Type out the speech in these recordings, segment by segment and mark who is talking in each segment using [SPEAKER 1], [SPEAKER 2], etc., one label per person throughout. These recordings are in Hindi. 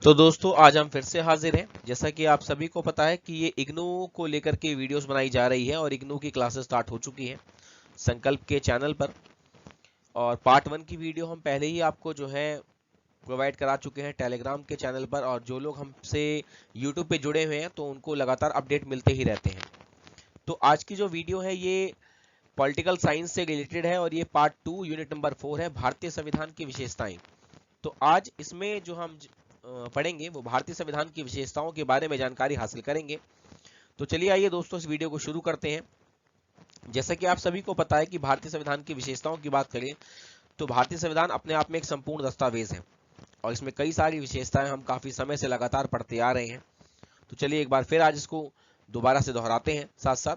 [SPEAKER 1] तो दोस्तों आज हम फिर से हाजिर हैं। जैसा कि आप सभी को पता है कि ये इग्नू को लेकर के वीडियोस बनाई जा रही है और इग्नू की क्लासेस स्टार्ट हो चुकी हैं संकल्प के चैनल पर। और पार्ट 1 की वीडियो हम पहले ही आपको जो है प्रोवाइड करा चुके हैं टेलीग्राम के चैनल पर, और जो लोग हमसे यूट्यूब पे जुड़े हुए हैं तो उनको लगातार अपडेट मिलते ही रहते हैं। तो आज की जो वीडियो है ये पॉलिटिकल साइंस से रिलेटेड है और ये पार्ट 2 यूनिट नंबर 4 है, भारतीय संविधान की विशेषताएं। तो आज इसमें जो हम पढ़ेंगे वो भारतीय संविधान की विशेषताओं के बारे में जानकारी हासिल करेंगे। तो चलिए आइए दोस्तों इस वीडियो को शुरू करते हैं। जैसा कि आप सभी को पता है कि भारतीय संविधान की विशेषताओं की बात करें तो भारतीय संविधान अपने आप में एक संपूर्ण दस्तावेज है और इसमें कई सारी विशेषताएं हम काफी समय से लगातार पढ़ते आ रहे हैं। तो चलिए एक बार फिर आज इसको दोबारा से दोहराते हैं। साथ साथ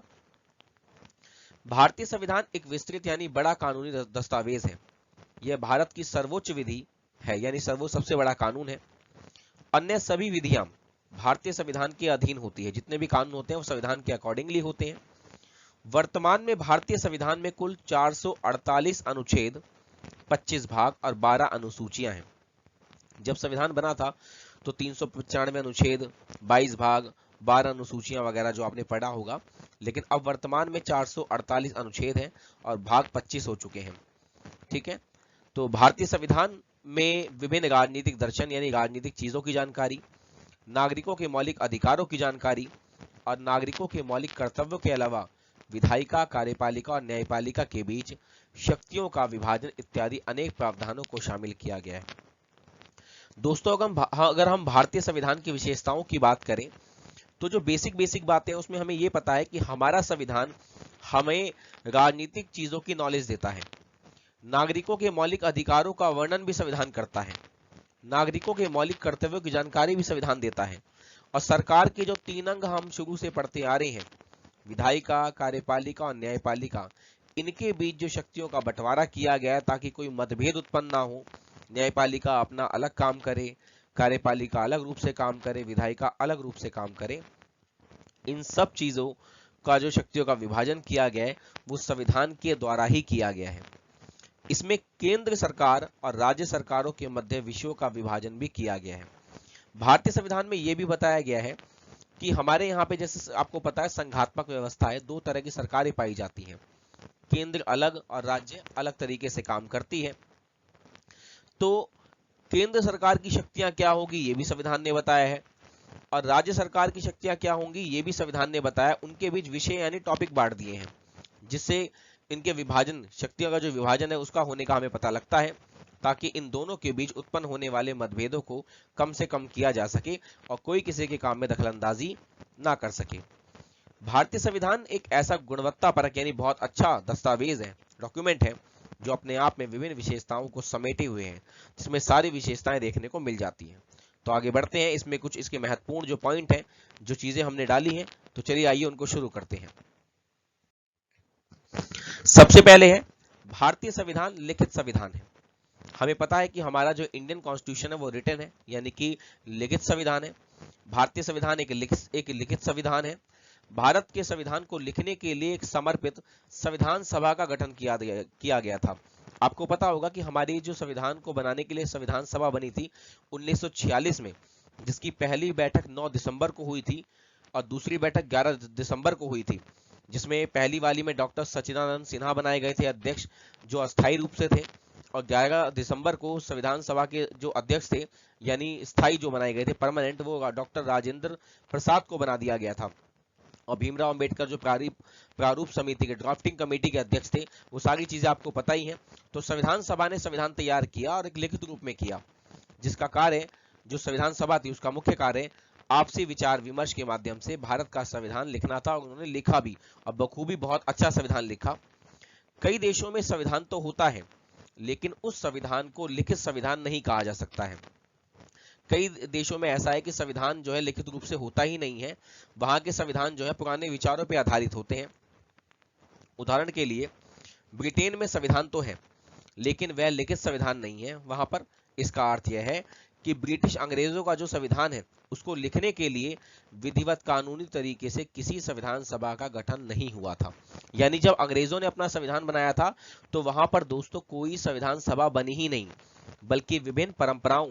[SPEAKER 1] भारतीय संविधान एक विस्तृत यानी बड़ा कानूनी दस्तावेज है। यह भारत की सर्वोच्च विधि है, यानी सर्वोच्च सबसे बड़ा कानून है। अन्य सभी विधियां भारतीय संविधान के अधीन होती है। जितने भी कानून होते हैं वो संविधान के अकॉर्डिंगली होते हैं। वर्तमान में भारतीय संविधान में कुल 448 अनुच्छेद, 25 भाग और 12 अनुसूचियां हैं। जब संविधान बना था तो 395 अनुच्छेद, 22 भाग, 12 अनुसूचियां वगैरह जो आपने पढ़ा होगा, लेकिन अब वर्तमान में 448 अनुच्छेद हैं और भाग 25 हो चुके हैं। ठीक है, तो भारतीय संविधान में विभिन्न राजनीतिक दर्शन यानी राजनीतिक चीजों की जानकारी, नागरिकों के मौलिक अधिकारों की जानकारी और नागरिकों के मौलिक कर्तव्यों के अलावा विधायिका, कार्यपालिका और न्यायपालिका के बीच शक्तियों का विभाजन इत्यादि अनेक प्रावधानों को शामिल किया गया है। दोस्तों अगर हम भारतीय संविधान की विशेषताओं की बात करें तो जो बेसिक बातें हैं उसमें हमें यह पता है कि हमारा संविधान हमें राजनीतिक चीजों की नॉलेज देता है। नागरिकों के मौलिक अधिकारों का वर्णन भी संविधान करता है। नागरिकों के मौलिक कर्तव्यों की जानकारी भी संविधान देता है। और सरकार के जो 3 अंग हम शुरू से पढ़ते आ रहे हैं, विधायिका, कार्यपालिका और न्यायपालिका, इनके बीच जो शक्तियों का बंटवारा किया गया है ताकि कोई मतभेद उत्पन्न ना हो। न्यायपालिका अपना अलग काम करे, कार्यपालिका अलग रूप से काम करे, विधायिका अलग रूप से काम करे। इन सब चीजों का जो शक्तियों का विभाजन किया गया है वो संविधान के द्वारा ही किया गया है। इसमें केंद्र सरकार और राज्य सरकारों के मध्य विषयों का विभाजन भी किया गया है। भारतीय संविधान में यह भी बताया गया है कि हमारे यहाँ पे जैसे आपको पता है संघात्मक व्यवस्था है, 2 तरह की सरकारें पाई जाती हैं, केंद्र अलग और राज्य अलग तरीके से काम करती है। तो केंद्र सरकार की शक्तियां क्या होगी ये भी संविधान ने बताया है और राज्य सरकार की शक्तियां क्या होंगी ये भी संविधान ने बताया। उनके बीच विषय यानी टॉपिक बांट दिए हैं जिससे इनके विभाजन, शक्तियों का जो विभाजन है उसका होने का हमें पता लगता है, ताकि इन दोनों के बीच उत्पन्न होने वाले मतभेदों को कम से कम किया जा सके और कोई किसी के काम में दखलंदाजी ना कर सके। भारतीय संविधान एक ऐसा गुणवत्ता परक यानी बहुत अच्छा दस्तावेज है, डॉक्यूमेंट है, जो अपने आप में विभिन्न विशेषताओं को समेटे हुए हैं, जिसमें सारी विशेषताएं देखने को मिल जाती हैं। तो आगे बढ़ते हैं, इसमें कुछ इसके महत्वपूर्ण जो पॉइंट हैं, जो चीजें हमने डाली हैं, तो चलिए आइए उनको शुरू करते हैं। सबसे पहले है भारतीय संविधान लिखित संविधान है। हमें पता है कि हमारा जो इंडियन कॉन्स्टिट्यूशन है वो रिटन है, यानी कि लिखित संविधान है। भारतीय संविधान एक लिखित संविधान है। भारत के संविधान को लिखने के लिए एक समर्पित संविधान सभा का गठन किया गया था। आपको पता होगा कि हमारी जो संविधान को बनाने के लिए संविधान सभा बनी थी 1946 में, जिसकी पहली बैठक 9 दिसंबर को हुई थी और दूसरी बैठक 11 दिसंबर को हुई थी, जिसमें पहली वाली में डॉक्टर सच्चिदानंद सिन्हा बनाए गए थे अध्यक्ष, जो अस्थायी रूप से थे, और 11 दिसंबर को संविधान सभा के जो अध्यक्ष थे यानी स्थायी जो बनाए गए थे परमानेंट, वो डॉक्टर राजेंद्र प्रसाद को बना दिया गया था। और भीमराव अंबेडकर जो प्रारूप समिति के ड्राफ्टिंग कमेटी के अध्यक्ष थे, वो सारी चीजें आपको पता ही हैं। तो संविधान सभा ने संविधान तैयार किया और एक लिखित रूप में किया, जिसका कार्य, जो संविधान सभा थी उसका मुख्य कार्य आपसी विचार विमर्श के माध्यम से भारत का संविधान लिखना था। और उन्होंने लिखा भी, और बखूबी बहुत अच्छा संविधान लिखा। कई देशों में संविधान तो होता है लेकिन उस संविधान को लिखित संविधान नहीं कहा जा सकता है। कई देशों में ऐसा है कि संविधान जो है लिखित रूप से होता ही नहीं है, वहां के संविधान जो है पुराने विचारों पर आधारित होते हैं। उदाहरण के लिए ब्रिटेन में संविधान तो है लेकिन वह लिखित संविधान नहीं है वहां पर। इसका अर्थ यह है कि ब्रिटिश अंग्रेजों का जो संविधान है उसको लिखने के लिए विधिवत कानूनी तरीके से किसी संविधान सभा का गठन नहीं हुआ था। यानी जब अंग्रेजों ने अपना संविधान बनाया था तो वहां पर दोस्तों कोई संविधान सभा बनी ही नहीं, बल्कि विभिन्न परंपराओं,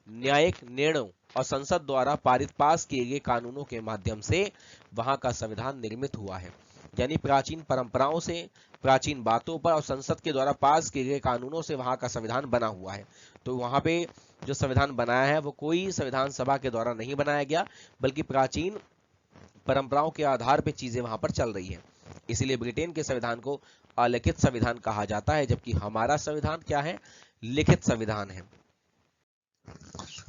[SPEAKER 1] न्यायिक निर्णयों और संसद द्वारा पारित पास किए गए कानूनों के माध्यम से वहां का संविधान निर्मित हुआ है। यानी प्राचीन परंपराओं से, प्राचीन बातों पर और संसद के द्वारा पास किए गए कानूनों से वहां का संविधान बना हुआ है। तो वहां पे जो संविधान बनाया है वो कोई संविधान सभा के द्वारा नहीं बनाया गया, बल्कि प्राचीन परंपराओं के आधार पर चीजें वहां पर चल रही है। इसीलिए ब्रिटेन के संविधान को अलिखित संविधान कहा जाता है, जबकि हमारा संविधान क्या है? लिखित संविधान है।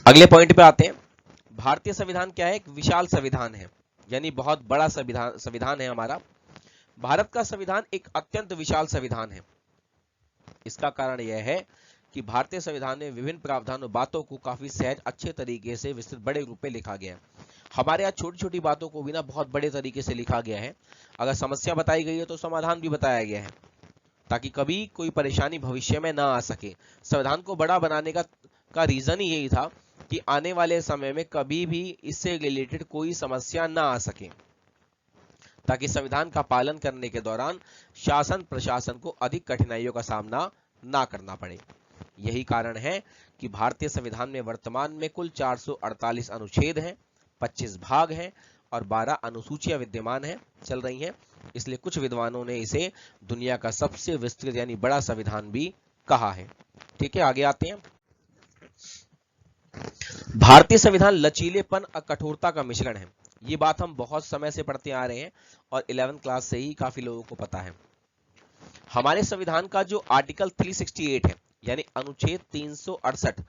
[SPEAKER 1] अगले पॉइंट पे आते हैं। भारतीय संविधान क्या है? एक विशाल संविधान है, यानी बहुत बड़ा संविधान है हमारा। भारत का संविधान एक अत्यंत विशाल संविधान है। इसका कारण यह है कि भारतीय संविधान में विभिन्न प्रावधानों बातों को काफी सहज अच्छे तरीके से विस्तृत बड़े रूप में लिखा गया है। हमारे यहाँ छोटी छोटी बातों को भी ना बहुत बड़े तरीके से लिखा गया है। अगर समस्या बताई गई है तो समाधान भी बताया गया है, ताकि कभी कोई परेशानी भविष्य में ना आ सके। संविधान को बड़ा बनाने का रीजन ही यही था कि आने वाले समय में कभी भी इससे रिलेटेड कोई समस्या ना आ सके, ताकि संविधान का पालन करने के दौरान शासन प्रशासन को अधिक कठिनाइयों का सामना ना करना पड़े। यही कारण है कि भारतीय संविधान में वर्तमान में कुल 448 अनुच्छेद हैं, 25 भाग हैं और 12 अनुसूचियां विद्यमान हैं, चल रही हैं। इसलिए कुछ विद्वानों ने इसे दुनिया का सबसे विस्तृत यानी बड़ा संविधान भी कहा है। ठीक है, आगे आते हैं। भारतीय संविधान लचीलेपन और कठोरता का मिश्रण है। ये बात हम बहुत समय से पढ़ते आ रहे हैं और 11वीं क्लास से ही काफी लोगों को पता है। हमारे संविधान का जो आर्टिकल 368 है, यानी अनुच्छेद 368,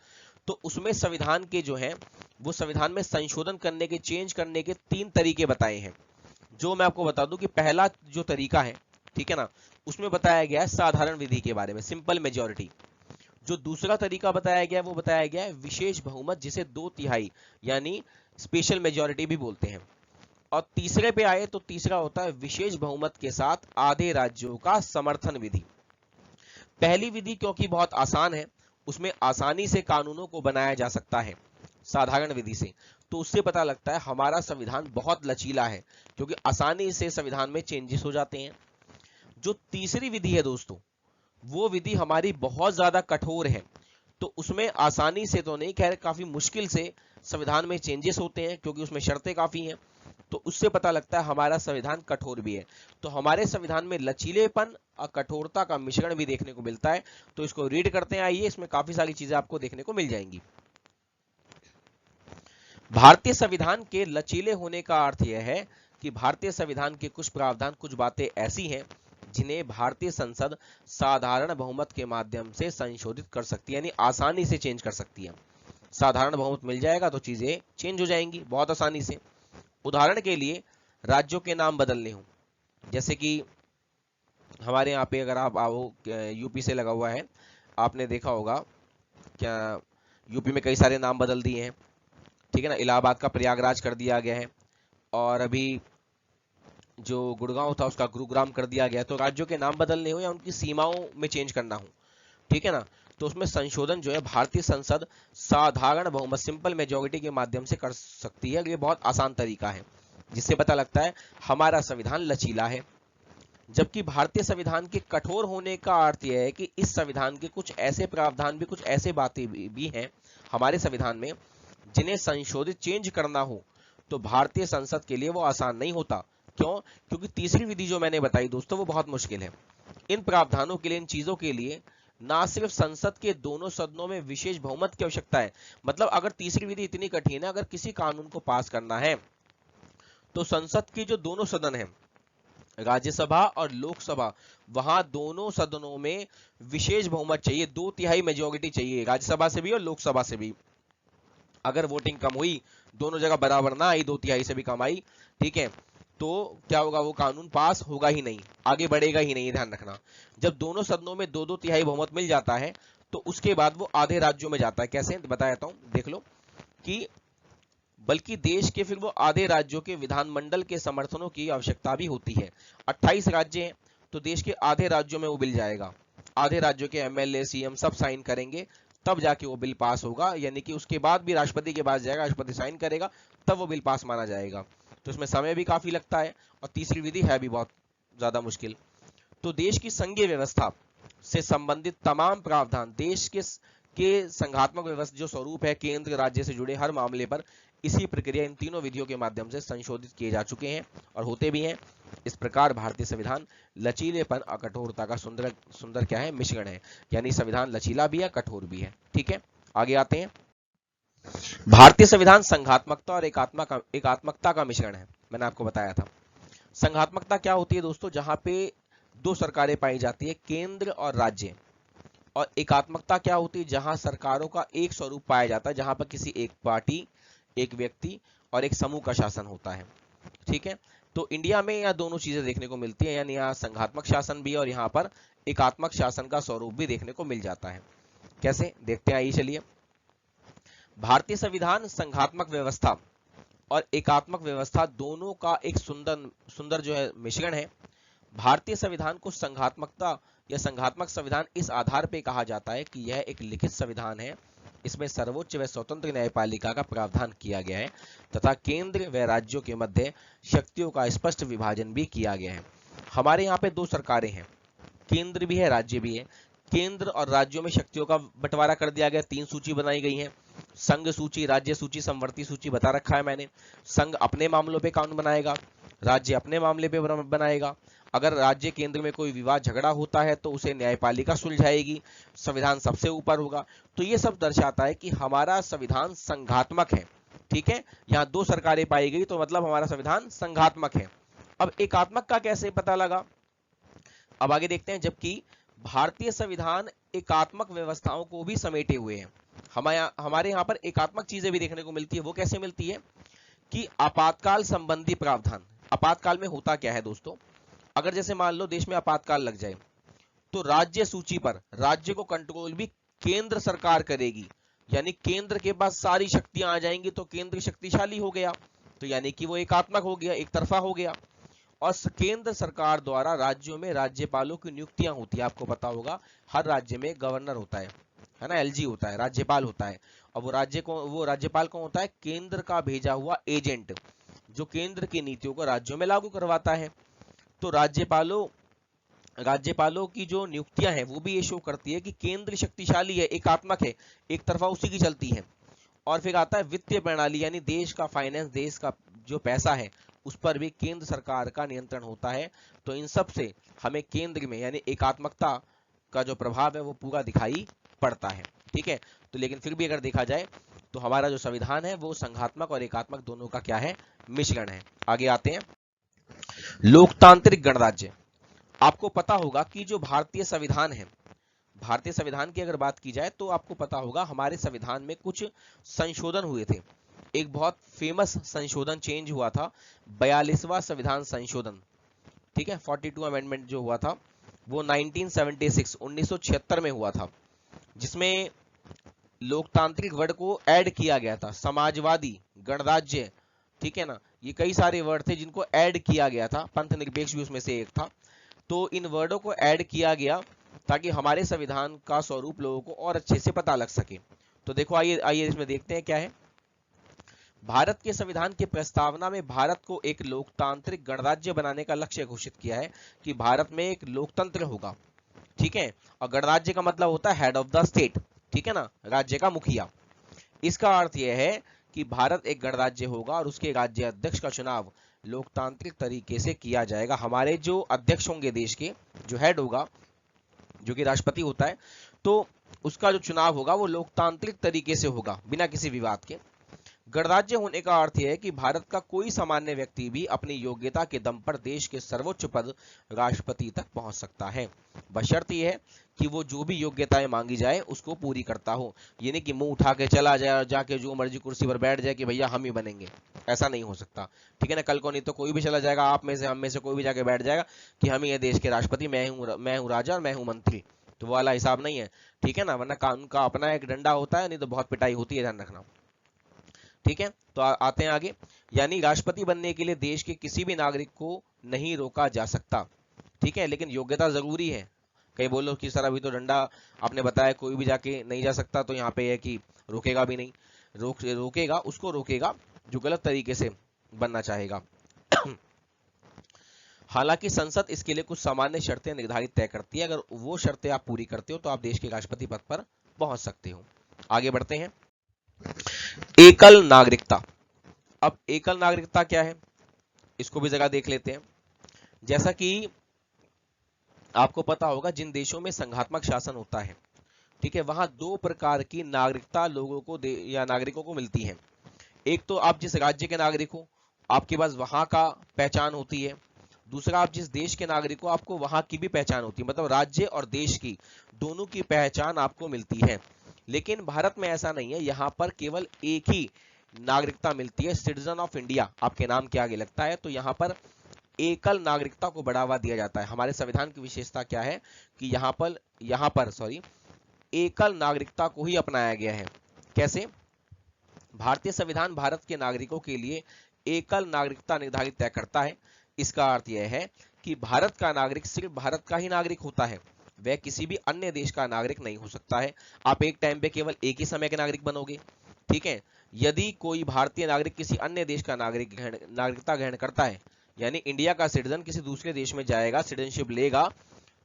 [SPEAKER 1] तो उसमें संविधान के जो है वो संविधान में संशोधन करने के, चेंज करने के 3 तरीके बताए हैं। जो मैं आपको बता दूं कि पहला जो तरीका है, ठीक है ना, उसमें बताया गया है साधारण विधि के बारे में, सिंपल मेजॉरिटी। जो दूसरा तरीका बताया गया है वो बताया गया है विशेष बहुमत, जिसे 2/3 यानी स्पेशल मेजॉरिटी भी बोलते हैं। और तीसरे पे आए तो तीसरा होता है विशेष बहुमत के साथ आधे राज्यों का समर्थन विधि। पहली विधि क्योंकि बहुत आसान है, उसमें आसानी से कानूनों को बनाया जा सकता है साधारण विधि से, तो उससे पता लगता है हमारा संविधान बहुत लचीला है, क्योंकि आसानी से संविधान में चेंजेस हो जाते हैं। जो तीसरी विधि है दोस्तों, वो विधि हमारी बहुत ज्यादा कठोर है, तो उसमें आसानी से तो नहीं, खैर काफी मुश्किल से संविधान में चेंजेस होते हैं, क्योंकि उसमें शर्तें काफी हैं। तो उससे पता लगता है हमारा संविधान कठोर भी है। तो हमारे संविधान में लचीलेपन और कठोरता का मिश्रण भी देखने को मिलता है। तो इसको रीड करते हैं, आइए, इसमें काफी सारी चीजें आपको देखने को मिल जाएंगी। भारतीय संविधान के लचीले होने का अर्थ यह है कि भारतीय संविधान के कुछ प्रावधान, कुछ बातें ऐसी हैं जिन्हें भारतीय संसद साधारण बहुमत के माध्यम से संशोधित कर सकती है, यानी आसानी से चेंज कर सकती है। साधारण बहुमत मिल जाएगा तो चीजें चेंज हो जाएंगी बहुत आसानी से। उदाहरण के लिए राज्यों के नाम बदलने हों, जैसे कि हमारे यहाँ पे अगर आप आओ, यूपी से लगा हुआ है, आपने देखा होगा क्या यूपी में कई सारे नाम बदल दिए हैं, ठीक है ना। इलाहाबाद का प्रयागराज कर दिया गया है, और अभी जो गुड़गांव था उसका गुरुग्राम कर दिया गया। तो राज्यों के नाम बदलने हो या उनकी सीमाओं में चेंज करना हो, ठीक है ना, तो उसमें संशोधन जो है भारतीय संसद साधारण बहुमत, सिंपल मेजॉरिटी के माध्यम से कर सकती है। ये बहुत आसान तरीका है, जिससे पता लगता है हमारा संविधान लचीला है। जबकि भारतीय संविधान के कठोर होने का अर्थ यह है कि इस संविधान के कुछ ऐसे प्रावधान भी, कुछ ऐसे बातें भी हैं हमारे संविधान में जिन्हें संशोधित, चेंज करना हो तो भारतीय संसद के लिए वो आसान नहीं होता। क्यों? क्योंकि तीसरी विधि जो मैंने बताई दोस्तों, वो बहुत मुश्किल है। इन प्रावधानों के लिए, इन चीजों के लिए ना सिर्फ संसद के दोनों सदनों में विशेष बहुमत की आवश्यकता है, मतलब अगर तीसरी विधि इतनी कठिन है, अगर किसी कानून को पास करना है तो संसद के जो दोनों सदन हैं, राज्यसभा और लोकसभा, वहां दोनों सदनों में विशेष बहुमत चाहिए, 2/3 मेजॉरिटी चाहिए, राज्यसभा से भी और लोकसभा से भी। अगर वोटिंग कम हुई, दोनों जगह बराबर ना आई, 2/3 से भी कम आई, ठीक है, तो क्या होगा? वो कानून पास होगा ही नहीं, आगे बढ़ेगा ही नहीं, ध्यान रखना। जब दोनों सदनों में 2/3 बहुमत मिल जाता है तो उसके बाद वो आधे राज्यों में जाता है। कैसे? बता देता हूं, देख लो कि बल्कि देश के फिर वो आधे राज्यों के विधानमंडल के समर्थनों की आवश्यकता भी होती है। 28 राज्य हैं, तो देश के आधे राज्यों में वो बिल जाएगा, आधे राज्यों के एमएलए, सीएम सब साइन करेंगे, तब जाके वो बिल पास होगा। यानी कि उसके बाद भी राष्ट्रपति के पास जाएगा, राष्ट्रपति साइन करेगा, तब वो बिल पास माना जाएगा। तो इसमें समय भी काफी लगता है, और तीसरी विधि है भी बहुत ज्यादा मुश्किल। तो देश की संघीय व्यवस्था से संबंधित तमाम प्रावधान, देश के के संघात्मक व्यवस्था जो स्वरूप है केंद्र राज्य से जुड़े हर मामले पर इसी प्रक्रिया इन तीनों विधियों के माध्यम से संशोधित किए जा चुके हैं और होते भी हैं। इस प्रकार भारतीय संविधान लचीलेपन और कठोरता का सुंदर सुंदर क्या है, मिश्रण है। यानी संविधान लचीला भी है, कठोर भी है। ठीक है, आगे आते हैं। भारतीय संविधान संघात्मकता और एकात्मकता का मिश्रण है। मैंने आपको बताया था संघात्मकता क्या होती है दोस्तों, जहां पे दो सरकारें पाई जाती है, केंद्र और राज्य। और एकात्मकता क्या होती है, जहां सरकारों का एक स्वरूप पाया जाता है, जहां पर किसी एक पार्टी, एक व्यक्ति और एक समूह का शासन होता है। ठीक है, तो इंडिया में यह दोनों चीजें देखने को मिलती है, यानी यहाँ संघात्मक शासन भी और यहाँ पर एकात्मक शासन का स्वरूप भी देखने को मिल जाता है। कैसे देखते हैं, आइए चलिए। भारतीय संविधान संघात्मक व्यवस्था और एकात्मक व्यवस्था दोनों का एक सुंदर सुंदर जो है मिश्रण है। भारतीय संविधान को संघात्मकता या संघात्मक संविधान इस आधार पर कहा जाता है कि यह एक लिखित संविधान है, इसमें सर्वोच्च व स्वतंत्र न्यायपालिका का प्रावधान किया गया है तथा केंद्र व राज्यों के मध्य शक्तियों का स्पष्ट विभाजन भी किया गया है। हमारे यहाँ पे दो सरकारें हैं, केंद्र भी है, राज्य भी है। केंद्र और राज्यों में शक्तियों का बंटवारा कर दिया गया, तीन सूची बनाई गई है, संघ सूची, राज्य सूची, समवर्ती सूची बता रखा है मैंने। संघ अपने मामलों पे कानून बनाएगा, राज्य अपने मामले पे बनाएगा। अगर राज्य केंद्र में कोई विवाद झगड़ा होता है तो उसे न्यायपालिका सुलझाएगी, संविधान सबसे ऊपर होगा। तो ये सब दर्शाता है कि हमारा संविधान संघात्मक है। ठीक है, यहाँ दो सरकारें पाई गई तो मतलब हमारा संविधान संघात्मक है। अब एकात्मक का कैसे पता लगा, अब आगे देखते हैं। जबकि भारतीय संविधान एकात्मक व्यवस्थाओं को भी समेटे हुए हैं। हमारे यहाँ पर एकात्मक चीजें भी देखने को मिलती है। वो कैसे मिलती है कि आपातकाल संबंधी प्रावधान। आपातकाल में होता क्या है दोस्तों, अगर जैसे मान लो देश में आपातकाल लग जाए तो राज्य सूची पर राज्य को कंट्रोल भी केंद्र सरकार करेगी, यानी केंद्र के पास सारी शक्तियां आ जाएंगी तो केंद्र शक्तिशाली हो गया, तो यानी कि वो एकात्मक हो गया, एक तरफा हो गया। और केंद्र सरकार द्वारा राज्यों में राज्यपालों की नियुक्तियां होती है। आपको पता होगा हर राज्य में गवर्नर होता है ना, एलजी होता है, राज्यपाल होता है। और वो राज्यपाल कौन होता है, केंद्र का भेजा हुआ एजेंट, जो केंद्र की नीतियों को राज्यों में लागू करवाता है। तो राज्यपालों की जो नियुक्तियां हैं वो भी ये शो करती है कि केंद्र शक्तिशाली है, एकात्मक है, एक तरफा उसी की चलती है। और फिर आता है वित्तीय प्रणाली, यानी देश का फाइनेंस, देश का जो पैसा है उस पर भी केंद्र सरकार का नियंत्रण होता है। तो इन सब से हमें केंद्र में यानी एकात्मकता का जो प्रभाव है वो पूरा दिखाई पड़ता है। ठीक है, तो लेकिन फिर भी अगर देखा जाए तो हमारा जो संविधान है वो संघात्मक और एकात्मक दोनों का क्या है, मिश्रण है। आगे आते हैं। लोकतांत्रिक गणराज्य। आपको पता होगा कि जो भारतीय संविधान है, भारतीय संविधान की अगर बात की जाए तो आपको पता होगा हमारे संविधान में कुछ संशोधन हुए थे। एक बहुत फेमस संशोधन चेंज हुआ था, 42वां संविधान संशोधन। ठीक है, 42 अमेंडमेंट जो हुआ था वो 1976 में हुआ था, जिसमें लोकतांत्रिक वर्ड को ऐड किया गया था, समाजवादी, गणराज्य, ठीक है ना, ये कई सारे वर्ड थे जिनको ऐड किया गया था, पंथ निरपेक्ष भी उसमें से एक था। तो इन वर्डों को ऐड किया गया ताकि हमारे संविधान का स्वरूप लोगों को और अच्छे से पता लग सके। तो देखो आइए आइए इसमें देखते हैं क्या है। भारत के संविधान की प्रस्तावना में भारत को एक लोकतांत्रिक गणराज्य बनाने का लक्ष्य घोषित किया है कि भारत में एक लोकतंत्र होगा। ठीक है, और गणराज्य का मतलब होता है हेड ऑफ द स्टेट, ठीक है ना, राज्य का मुखिया। इसका अर्थ यह है कि भारत एक गणराज्य होगा और उसके राज्य अध्यक्ष का चुनाव लोकतांत्रिक तरीके से किया जाएगा। हमारे जो अध्यक्ष होंगे देश के, जो हेड होगा, जो कि राष्ट्रपति होता है, तो उसका जो चुनाव होगा वो लोकतांत्रिक तरीके से होगा, बिना किसी विवाद के। गणराज्य होने का अर्थ यह है कि भारत का कोई सामान्य व्यक्ति भी अपनी योग्यता के दम पर देश के सर्वोच्च पद राष्ट्रपति तक पहुंच सकता है, बशर्ते यह है कि वो जो भी योग्यताएं मांगी जाए उसको पूरी करता हो। ये नहीं कि मुंह उठा के चला जाए और जाके जो मर्जी कुर्सी पर बैठ जाए कि भैया हम ही बनेंगे, ऐसा नहीं हो सकता। ठीक है ना, कल को नहीं तो कोई भी चला जाएगा, आप में से, हम में से कोई भी जाके बैठ जाएगा कि हम ही ये देश के राष्ट्रपति, मैं हूँ राजा और मैं हूँ मंत्री। तो वो वाला हिसाब नहीं है, ठीक है ना, वरना कानून का अपना एक डंडा होता है, नहीं तो बहुत पिटाई होती है, ध्यान रखना। ठीक है, तो आते हैं आगे। यानी राष्ट्रपति बनने के लिए देश के किसी भी नागरिक को नहीं रोका जा सकता। ठीक है, लेकिन योग्यता जरूरी है। कई बोलो कि सर अभी तो डंडा आपने बताया कोई भी जाके नहीं जा सकता, तो यहाँ पे है कि रोकेगा भी नहीं, रोकेगा उसको रोकेगा जो गलत तरीके से बनना चाहेगा। हालांकि संसद इसके लिए कुछ सामान्य शर्तें निर्धारित तय करती है, अगर वो शर्तें आप पूरी करते हो तो आप देश के राष्ट्रपति पद पर पहुंच सकते हो। आगे बढ़ते हैं। एकल नागरिकता। अब एकल नागरिकता क्या है, इसको भी जगह देख लेते हैं। जैसा कि आपको पता होगा, जिन देशों में संघात्मक शासन होता है, ठीक है, वहां दो प्रकार की नागरिकता लोगों को या नागरिकों को मिलती है। एक तो आप जिस राज्य के नागरिक हो, आपके पास वहां का पहचान होती है। दूसरा, आप जिस देश के नागरिक हो, आपको वहां की भी पहचान होती है, मतलब राज्य और देश की दोनों की पहचान आपको मिलती है। लेकिन भारत में ऐसा नहीं है, यहाँ पर केवल एक ही नागरिकता मिलती है, सिटीजन ऑफ इंडिया आपके नाम के आगे लगता है। तो यहाँ पर एकल नागरिकता को बढ़ावा दिया जाता है। हमारे संविधान की विशेषता क्या है कि यहाँ पर एकल नागरिकता को ही अपनाया गया है। कैसे? भारतीय संविधान भारत के नागरिकों के लिए एकल नागरिकता निर्धारित तय करता है। इसका अर्थ यह है कि भारत का नागरिक सिर्फ भारत का ही नागरिक होता है, वह किसी भी अन्य देश का नागरिक नहीं हो सकता है। आप एक टाइम पे केवल एक ही समय के नागरिक बनोगे, ठीक है। यदि कोई भारतीय नागरिक किसी अन्य देश का नागरिकता ग्रहण करता है, यानी इंडिया का सिटीजन किसी दूसरे देश में जाएगा, सिटीजनशिप लेगा,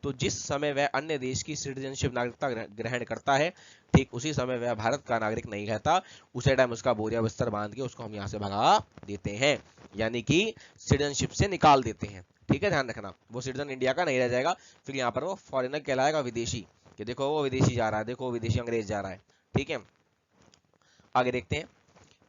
[SPEAKER 1] तो जिस समय वह अन्य देश की सिटीजनशिप नागरिकता ग्रहण करता है, ठीक उसी समय वह भारत का नागरिक नहीं रहता। उसी टाइम उसका बोरिया बिस्तर बांध के उसको हम यहाँ से भगा देते हैं, यानी कि सिटीजनशिप से निकाल देते हैं। ठीक है, ध्यान रखना, वो सिटीजन इंडिया का नहीं रह जाएगा, फिर यहाँ पर वो फॉरेनर कहलाएगा, विदेशी, कि देखो वो विदेशी जा रहा है, देखो वो विदेशी अंग्रेज जा रहा है। ठीक है, आगे देखते हैं।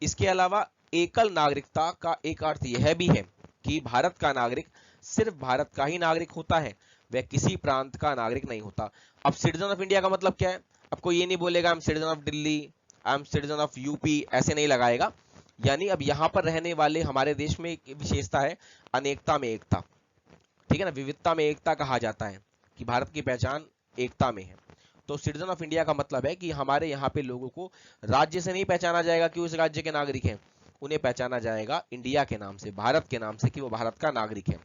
[SPEAKER 1] इसके अलावा एकल नागरिकता का एक अर्थ यह भी है कि भारत का नागरिक सिर्फ भारत का ही नागरिक होता है, वह किसी प्रांत का नागरिक नहीं होता। अब सिटीजन ऑफ इंडिया का मतलब क्या है? आपको ये नहीं बोलेगा I am citizen of Delhi, I am citizen of UP, ऐसे नहीं लगाएगा। यानी अब यहाँ पर रहने वाले, हमारे देश में एक विशेषता है अनेकता में एकता, ठीक है ना, विविधता में एकता कहा जाता है कि भारत की पहचान एकता में है। तो सिटीजन ऑफ इंडिया का मतलब है कि हमारे यहाँ पे लोगों को राज्य से नहीं पहचाना जाएगा कि उस राज्य के नागरिक हैं, उन्हें पहचाना जाएगा इंडिया के नाम से, भारत के नाम से, कि वो भारत का नागरिक है।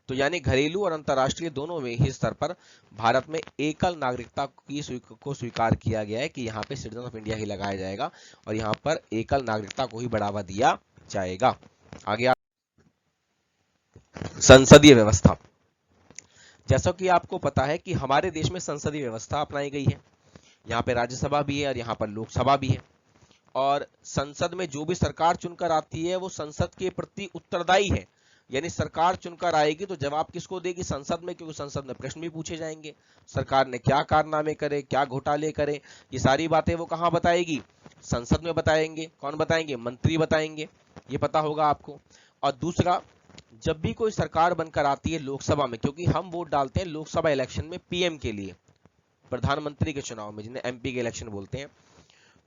[SPEAKER 1] तो यानी घरेलू और अंतर्राष्ट्रीय दोनों में ही स्तर पर भारत में एकल नागरिकता को स्वीकार किया गया है कि यहाँ पे सिटीजन ऑफ इंडिया ही लगाया जाएगा और यहाँ पर एकल नागरिकता को ही बढ़ावा दिया जाएगा। आगे संसदीय व्यवस्था। जैसा कि आपको पता है कि हमारे देश में संसदीय व्यवस्था अपनाई गई है, यहाँ पे राज्यसभा भी है और यहाँ पर लोकसभा भी है। और संसद में जो भी सरकार चुनकर आती है वो संसद के प्रति उत्तरदायी है, यानी सरकार चुनकर आएगी तो जवाब किसको देगी? संसद में, क्योंकि संसद में प्रश्न भी पूछे जाएंगे, सरकार ने क्या कारनामे करे, क्या घोटाले करे, ये सारी बातें वो कहाँ बताएगी? संसद में बताएंगे। कौन बताएंगे? मंत्री बताएंगे, ये पता होगा आपको। और दूसरा, जब भी कोई सरकार बनकर आती है लोकसभा में, क्योंकि हम वोट डालते हैं लोकसभा इलेक्शन में पीएम के लिए, प्रधानमंत्री के चुनाव में, जिन्हें एमपी के इलेक्शन बोलते हैं,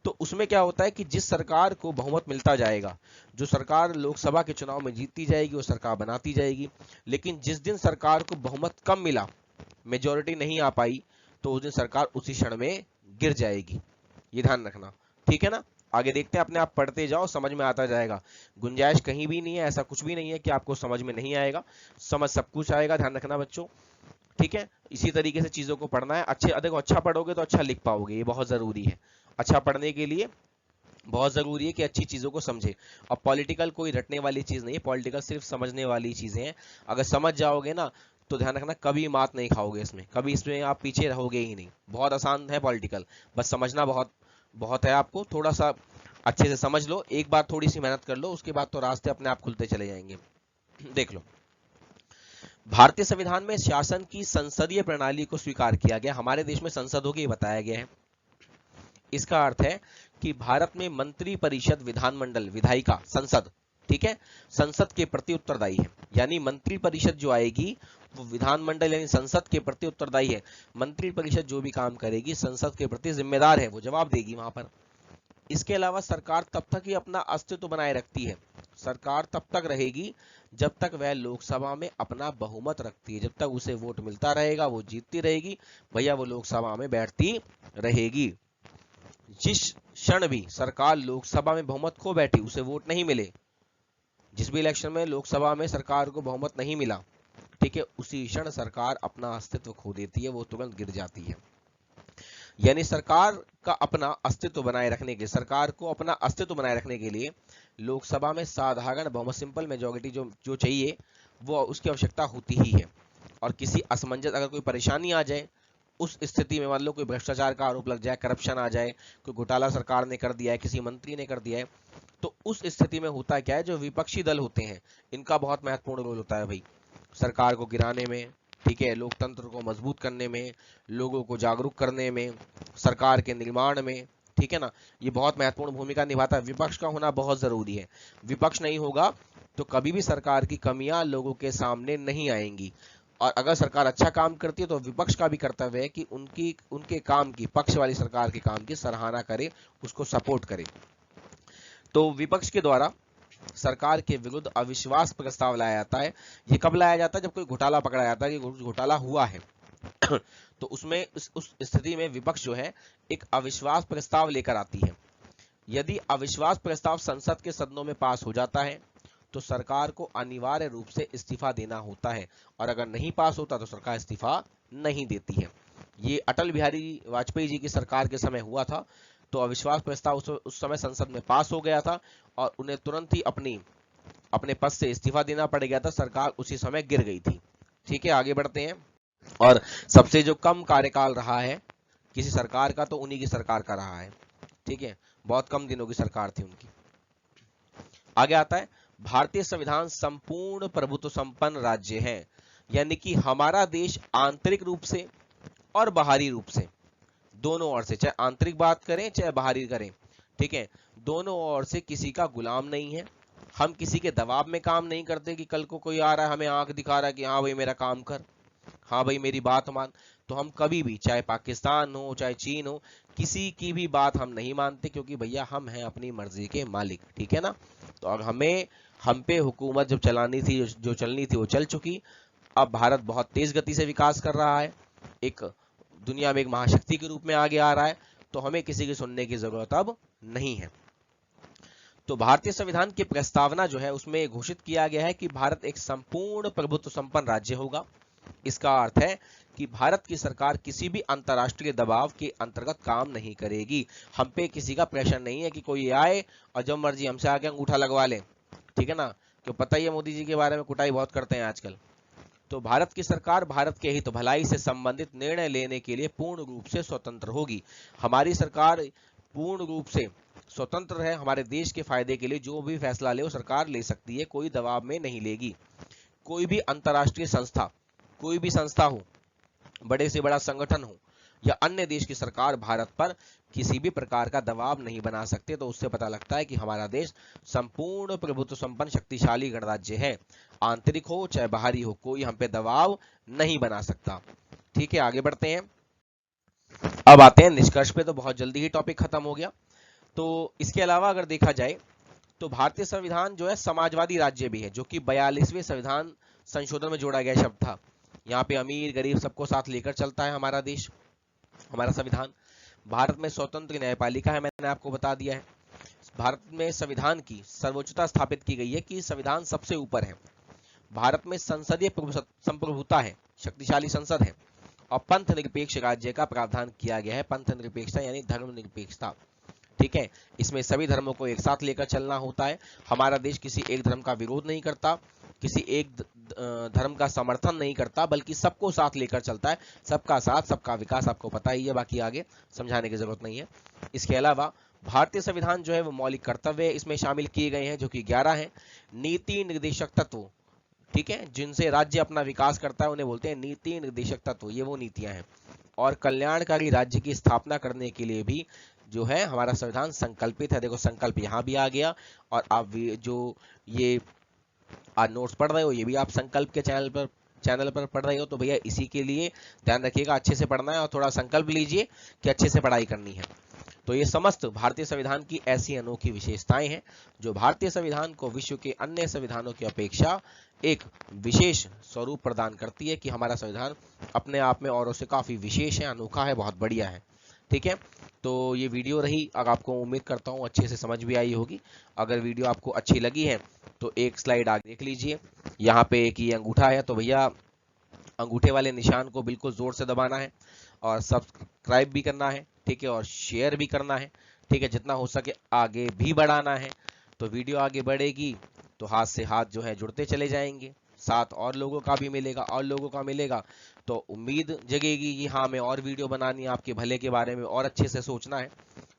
[SPEAKER 1] तो उसमें क्या होता है कि जिस सरकार को बहुमत मिलता जाएगा, जो सरकार लोकसभा के चुनाव में जीतती जाएगी, वो सरकार बनाती जाएगी। लेकिन जिस दिन सरकार को बहुमत कम मिला, मेजोरिटी नहीं आ पाई, तो उस दिन सरकार उसी क्षण में गिर जाएगी, ये ध्यान रखना। ठीक है ना, आगे देखते हैं, अपने आप पढ़ते जाओ, समझ में आता जाएगा। गुंजाइश कहीं भी नहीं है, ऐसा कुछ भी नहीं है कि आपको समझ में नहीं आएगा, समझ सब कुछ आएगा, ध्यान रखना बच्चों। ठीक है, इसी तरीके से चीजों को पढ़ना है। देखो, अच्छा पढ़ोगे तो अच्छा लिख पाओगे, ये बहुत जरूरी है। अच्छा पढ़ने के लिए बहुत जरूरी है कि अच्छी चीजों को समझे। और पॉलिटिकल कोई रटने वाली चीज नहीं है, पॉलिटिकल सिर्फ समझने वाली चीजें हैं। अगर समझ जाओगे ना तो ध्यान रखना, कभी मात नहीं खाओगे इसमें, कभी इसमें आप पीछे रहोगे ही नहीं। बहुत आसान है पॉलिटिकल, बस समझना बहुत बहुत है। आपको थोड़ा सा अच्छे से समझ लो, एक बार थोड़ी सी मेहनत कर लो, उसके बाद तो रास्ते अपने आप खुलते चले जाएंगे। देख लो, भारतीय संविधान में शासन की संसदीय प्रणाली को स्वीकार किया गया। हमारे देश में संसद होगी, बताया गया है। इसका अर्थ है कि भारत में मंत्री परिषद, विधानमंडल, विधायिका, संसद, ठीक है, संसद के प्रति उत्तरदायी है। यानी मंत्री परिषद जो आएगी वो विधानमंडल यानी संसद के प्रति उत्तरदायी है। मंत्री परिषद जो भी काम करेगी संसद के प्रति जिम्मेदार है, वो जवाब देगी वहां पर। इसके अलावा सरकार तब तक ही अपना अस्तित्व बनाए रखती है, सरकार तब तक रहेगी जब तक वह लोकसभा में अपना बहुमत रखती है, जब तक उसे वोट मिलता रहेगा वो जीतती रहेगी, भैया वो लोकसभा में बैठती रहेगी। जिस क्षण भी सरकार लोकसभा में बहुमत खो बैठी, उसे वोट नहीं मिले, जिस भी इलेक्शन में लोकसभा में सरकार को बहुमत नहीं मिला, ठीक है, उसी क्षण सरकार अपना अस्तित्व खो देती है, वो तुरंत गिर जाती है। यानी सरकार का अपना अस्तित्व बनाए रखने के सरकार को अपना अस्तित्व बनाए रखने के लिए लोकसभा में साधारण बहुमत, सिंपल मेजॉरिटी जो चाहिए, वो उसकी आवश्यकता होती ही है। और किसी असमंजस, अगर कोई परेशानी आ जाए उस स्थिति में मान लो कोई भ्रष्टाचार का आरोप लग जाए, करप्शन आ जाए, कोई घोटाला सरकार ने कर दिया है, किसी मंत्री ने कर दिया है, तो उस स्थिति में होता क्या है, जो विपक्षी दल होते हैं इनका बहुत महत्वपूर्ण रोल होता है भाई, सरकार को गिराने में, ठीक है, लोकतंत्र को मजबूत करने में, लोगों को जागरूक करने में, सरकार के निर्माण में, ठीक है ना, ये बहुत महत्वपूर्ण भूमिका निभाता है। विपक्ष का होना बहुत जरूरी है। विपक्ष नहीं होगा तो कभी भी सरकार की कमियां लोगों के सामने नहीं आएंगी। और अगर सरकार अच्छा काम करती है तो विपक्ष का भी कर्तव्य है कि उनके काम की, पक्ष वाली सरकार के काम की सराहना करे, उसको सपोर्ट करे। तो विपक्ष के द्वारा सरकार के विरुद्ध अविश्वास प्रस्ताव लाया जाता है। ये कब लाया जाता है, जब कोई घोटाला पकड़ा जाता है कि घोटाला हुआ है तो उसमें उस स्थिति में विपक्ष जो है एक अविश्वास प्रस्ताव लेकर आती है। यदि अविश्वास प्रस्ताव संसद के सदनों में पास हो जाता है तो सरकार को अनिवार्य रूप से इस्तीफा देना होता है, और अगर नहीं पास होता तो सरकार इस्तीफा नहीं देती है। ये अटल बिहारी वाजपेयी जी की सरकार के समय हुआ था। तो अविश्वास प्रस्ताव उस समय संसद में पास हो गया था और उन्हें तुरंत ही अपने पद से इस्तीफा देना पड़ गया था। सरकार उसी समय गिर गई थी। ठीक है, आगे बढ़ते हैं। और सबसे जो कम कार्यकाल रहा है किसी सरकार का, तो उन्हीं की सरकार का रहा है। ठीक है, बहुत कम दिनों की सरकार थी उनकी। आगे आता है, भारतीय संविधान संपूर्ण प्रभुत्व संपन्न राज्य है, यानी कि हमारा देश आंतरिक रूप से और बाहरी रूप से, दोनों ओर से, चाहे आंतरिक बात करें चाहे बाहरी करें, ठीक है, दोनों ओर से किसी का गुलाम नहीं है। हम किसी के दबाव में काम नहीं करते कि कल को कोई आ रहा है हमें आंख दिखा रहा है कि हाँ भाई मेरा काम कर, हाँ भाई मेरी बात मान। तो हम कभी भी, चाहे पाकिस्तान हो चाहे चीन हो, किसी की भी बात हम नहीं मानते, क्योंकि भैया हम हैं अपनी मर्जी के मालिक। ठीक है ना। तो अब हम पे हुकूमत जब चलानी थी, जो चलनी थी वो चल चुकी। अब भारत बहुत तेज गति से विकास कर रहा है, एक दुनिया में एक महाशक्ति के रूप में आगे आ रहा है, तो हमें किसी की सुनने की जरूरत अब नहीं है। तो भारतीय संविधान की प्रस्तावना जो है उसमें घोषित किया गया है कि भारत एक संपूर्ण प्रभुत्व संपन्न राज्य होगा। इसका अर्थ है कि भारत की सरकार किसी भी अंतर्राष्ट्रीय दबाव के अंतर्गत काम नहीं करेगी। हम पे किसी का प्रेशर नहीं है कि कोई आए और जब मर्जी हमसे आके अंगूठा लगवा ले। ठीक है ना, क्यों पता ही है मोदी जी के बारे में कुटाई बहुत करते हैं आजकल। तो भारत की सरकार भारत के हित भलाई से संबंधित निर्णय लेने के लिए पूर्ण रूप से स्वतंत्र होगी। हमारी सरकार पूर्ण रूप से स्वतंत्र है, हमारे देश के फायदे के लिए जो भी फैसला ले वो सरकार ले सकती है, कोई दबाव में नहीं लेगी। कोई भी अंतर्राष्ट्रीय संस्था, कोई भी संस्था हो, बड़े से बड़ा संगठन हो या अन्य देश की सरकार भारत पर किसी भी प्रकार का दबाव नहीं बना सकते। तो उससे पता लगता है कि हमारा देश संपूर्ण प्रभुत्व संपन्न शक्तिशाली गणराज्य है। आंतरिक हो चाहे बाहरी हो, कोई हम पे दबाव नहीं बना सकता। ठीक है, आगे बढ़ते हैं। अब आते हैं निष्कर्ष पे। तो बहुत जल्दी ही टॉपिक खत्म हो गया। तो इसके अलावा अगर देखा जाए तो भारतीय संविधान जो है समाजवादी राज्य भी है, जो कि 42वें संविधान संशोधन में जोड़ा गया शब्द था। यहाँ पे अमीर गरीब सबको साथ लेकर चलता है हमारा देश, हमारा संविधान। भारत में स्वतंत्र न्यायपालिका है, मैंने आपको बता दिया है। भारत में संविधान की सर्वोच्चता स्थापित की गई है कि संविधान सबसे ऊपर है। भारत में संसदीय संप्रभुता है, शक्तिशाली संसद है, और पंथ निरपेक्ष राज्य का प्रावधान किया गया है। पंथ निरपेक्षता यानी धर्म निरपेक्षता। ठीक है, इसमें सभी धर्मों को एक साथ लेकर चलना होता है। हमारा देश किसी एक धर्म का विरोध नहीं करता, किसी एक धर्म का समर्थन नहीं करता, बल्कि सबको साथ लेकर चलता है। सबका साथ सबका विकास, आपको पता ही है, बाकी आगे समझाने की जरूरत नहीं है। इसके अलावा भारतीय संविधान जो है वो मौलिक कर्तव्य इसमें शामिल किए गए हैं, जो कि 11 हैं। नीति निर्देशक तत्व, ठीक है, जिनसे राज्य अपना विकास करता है उन्हें बोलते हैं नीति निर्देशक तत्व, ये वो नीतियां हैं। और कल्याणकारी राज्य की स्थापना करने के लिए भी जो है हमारा संविधान संकल्पित है। देखो संकल्प यहाँ भी आ गया, और आप जो ये आज नोट्स पढ़ रहे हो ये भी आप संकल्प के चैनल पर पढ़ रहे हो। तो भैया इसी के लिए ध्यान रखिएगा, अच्छे से पढ़ना है और थोड़ा संकल्प लीजिए कि अच्छे से पढ़ाई करनी है। तो ये समस्त भारतीय संविधान की ऐसी अनोखी विशेषताएं हैं जो भारतीय संविधान को विश्व के अन्य संविधानों की अपेक्षा एक विशेष स्वरूप प्रदान करती है कि हमारा संविधान अपने आप में औरों से काफी विशेष है, अनोखा है, बहुत बढ़िया है। ठीक है, तो ये वीडियो रही, अगर आपको उम्मीद करता हूँ अच्छे से समझ भी आई होगी। अगर वीडियो आपको अच्छी लगी है तो एक स्लाइड आगे देख लीजिए। यहाँ पे एक ये अंगूठा है, तो भैया अंगूठे वाले निशान को बिल्कुल जोर से दबाना है और सब्सक्राइब भी करना है। ठीक है, और शेयर भी करना है। ठीक है, जितना हो सके आगे भी बढ़ाना है। तो वीडियो आगे बढ़ेगी तो हाथ से हाथ जो है जुड़ते चले जाएंगे। साथ और लोगों का भी मिलेगा, और लोगों का मिलेगा तो उम्मीद जगेगी कि हाँ, मैं और वीडियो बनानी है, आपके भले के बारे में और अच्छे से सोचना है।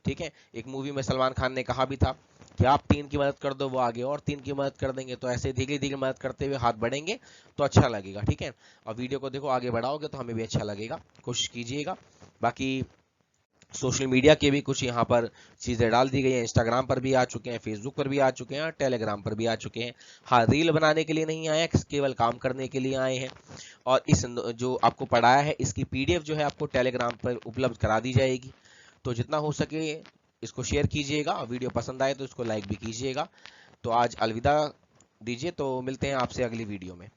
[SPEAKER 1] ठीक है, एक मूवी में सलमान खान ने कहा भी था कि आप 3 की मदद कर दो, वो आगे और 3 की मदद कर देंगे। तो ऐसे धीरे धीरे मदद करते हुए हाथ बढ़ेंगे तो अच्छा लगेगा। ठीक है, और वीडियो को देखो आगे बढ़ाओगे तो हमें भी अच्छा लगेगा, कोशिश कीजिएगा। बाकी सोशल मीडिया के भी कुछ यहाँ पर चीज़ें डाल दी गई हैं, इंस्टाग्राम पर भी आ चुके हैं, फेसबुक पर भी आ चुके हैं, और टेलीग्राम पर भी आ चुके हैं। हाँ, रील बनाने के लिए नहीं आए हैं, केवल काम करने के लिए आए हैं। और इस जो आपको पढ़ाया है इसकी पीडीएफ जो है आपको टेलीग्राम पर उपलब्ध करा दी जाएगी। तो जितना हो सके इसको शेयर कीजिएगा, और वीडियो पसंद आए तो इसको लाइक भी कीजिएगा। तो आज अलविदा दीजिए, तो मिलते हैं आपसे अगली वीडियो में।